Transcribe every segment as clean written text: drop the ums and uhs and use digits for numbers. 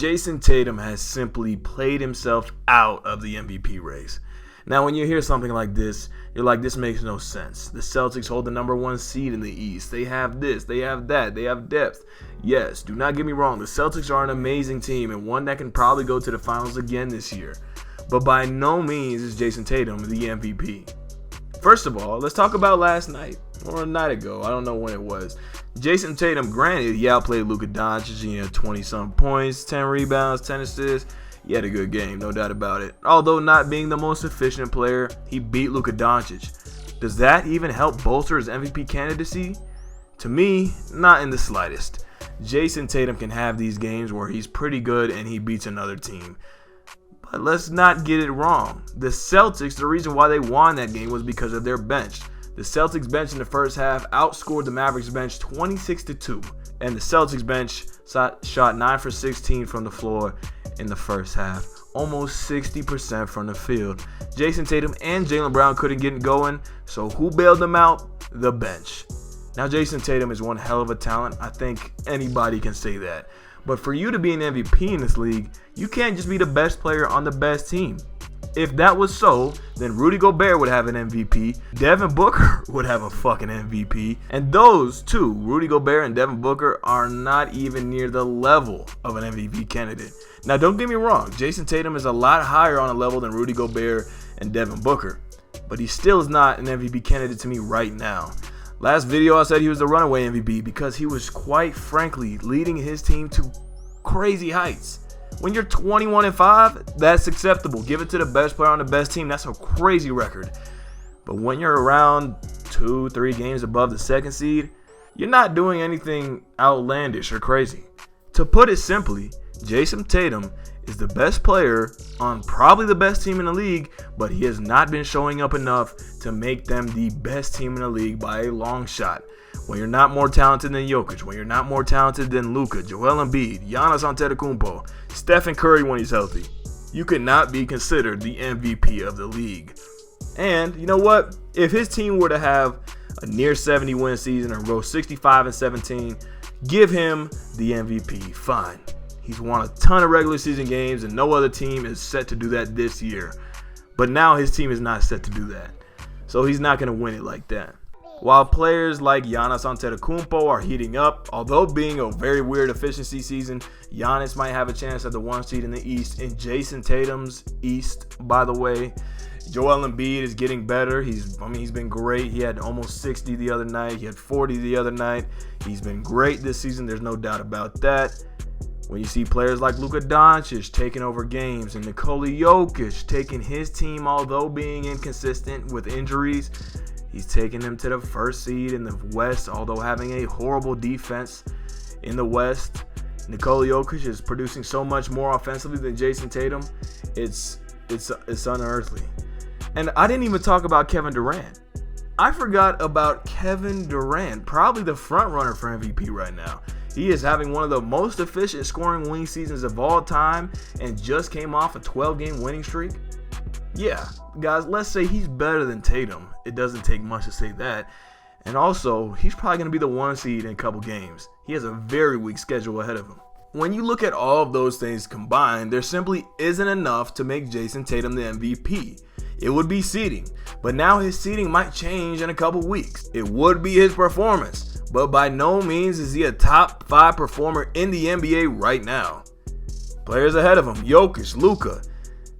Jayson Tatum has simply played himself out of the MVP race. Now, when you hear something like this, you're like, this makes no sense. The Celtics hold the #1 seed in the East. They have this, they have that, they have depth. Yes, do not get me wrong. The Celtics are an amazing team and one that can probably go to the finals again this year. But by no means is Jayson Tatum the MVP. First of all, let's talk about last night, or a night ago. I don't know when it was. Jayson Tatum, granted, he outplayed Luka Doncic. He had 20-some points, 10 rebounds, 10 assists. He had a good game, no doubt about it. Although not being the most efficient player, he beat Luka Doncic. Does that even help bolster his MVP candidacy? To me, not in the slightest. Jayson Tatum can have these games where he's pretty good and he beats another team. But let's not get it wrong. The Celtics, the reason why they won that game was because of their bench. The Celtics bench in the first half outscored the Mavericks bench 26-2. And the Celtics bench shot 9 for 16 from the floor in the first half. Almost 60% from the field. Jayson Tatum and Jaylen Brown couldn't get going, so who bailed them out? The bench. Now, Jayson Tatum is one hell of a talent. I think anybody can say that. But for you to be an MVP in this league, you can't just be the best player on the best team. If that was so, then Rudy Gobert would have an MVP, Devin Booker would have a fucking MVP, and those two, Rudy Gobert and Devin Booker, are not even near the level of an MVP candidate. Now, don't get me wrong, Jayson Tatum is a lot higher on a level than Rudy Gobert and Devin Booker, but he still is not an MVP candidate to me right now. Last video I said he was the runaway MVP because he was quite frankly leading his team to crazy heights. When you're 21-5, that's acceptable. Give it to the best player on the best team. That's a crazy record. But when you're around 2-3 games above the second seed, you're not doing anything outlandish or crazy. To put it simply, Jayson Tatum is the best player on probably the best team in the league, but he has not been showing up enough to make them the best team in the league by a long shot. When you're not more talented than Jokic, when you're not more talented than Luka, Joel Embiid, Giannis Antetokounmpo, Stephen Curry when he's healthy, you could not be considered the MVP of the league. And you know what? If his team were to have a near 70-win season or go 65-17, give him the MVP. Fine. He's won a ton of regular season games and no other team is set to do that this year. But now his team is not set to do that. So he's not going to win it like that. While players like Giannis Antetokounmpo are heating up, although being a very weird efficiency season, Giannis might have a chance at the 1 seed in the East. In Jayson Tatum's East, by the way, Joel Embiid is getting better. He's been great. He had almost 60 the other night. He had 40 the other night. He's been great this season. There's no doubt about that. When you see players like Luka Doncic taking over games and Nikola Jokic taking his team, although being inconsistent with injuries, he's taking them to the 1st seed in the West, although having a horrible defense in the West. Nikola Jokic is producing so much more offensively than Jayson Tatum. It's unearthly. And I didn't even talk about Kevin Durant. I forgot about Kevin Durant, probably the front runner for MVP right now. He is having one of the most efficient scoring winning seasons of all time and just came off a 12-game winning streak. Yeah, guys, let's say he's better than Tatum. It doesn't take much to say that. And also, he's probably going to be the 1 seed in a couple games. He has a very weak schedule ahead of him. When you look at all of those things combined, there simply isn't enough to make Jayson Tatum the MVP. It would be seeding, but now his seeding might change in a couple weeks. It would be his performance, but by no means is he a top 5 performer in the NBA right now. Players ahead of him, Jokic, Luka,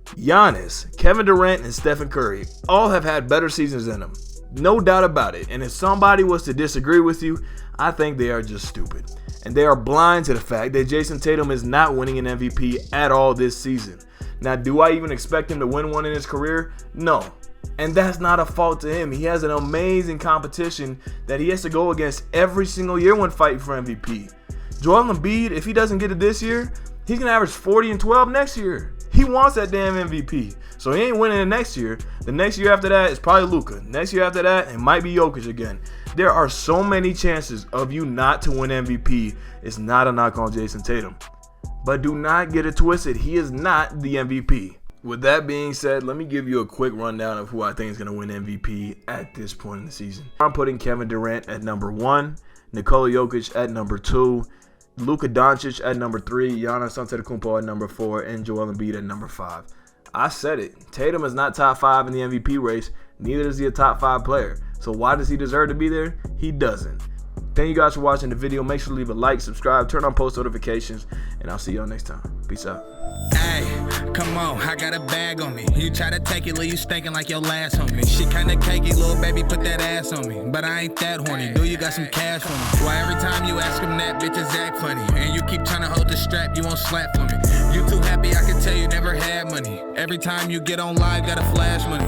Giannis, Kevin Durant, and Stephen Curry all have had better seasons than him. No doubt about it. And if somebody was to disagree with you, I think they are just stupid. And they are blind to the fact that Jayson Tatum is not winning an MVP at all this season. Now, do I even expect him to win one in his career? No. And that's not a fault to him. He has an amazing competition that he has to go against every single year when fighting for MVP. Joel Embiid, if he doesn't get it this year, he's going to average 40 and 12 next year. He wants that damn MVP. So he ain't winning it next year. The next year after that is probably Luka. Next year after that, it might be Jokic again. There are so many chances of you not to win MVP. It's not a knock on Jayson Tatum. But do not get it twisted. He is not the MVP. With that being said, let me give you a quick rundown of who I think is going to win MVP at this point in the season. I'm putting Kevin Durant at number 1, Nikola Jokic at number 2, Luka Doncic at number 3, Giannis Antetokounmpo at number 4, and Joel Embiid at number 5. I said it. Tatum is not top 5 in the MVP race. Neither is he a top 5 player. So why does he deserve to be there? He doesn't. Thank you guys for watching the video. Make sure to leave a like, subscribe, turn on post notifications, and I'll see y'all next time. Peace out. Hey, come on, I got a bag on me. You try to take it, leave you stinking like your last homie. Shit kinda cakey, little baby, put that ass on me. But I ain't that horny, do you got some cash for me? Why every time you ask him that, bitches act funny. And you keep trying to hold the strap, you won't slap for me. You too happy, I can tell you never had money. Every time you get on live, gotta flash money.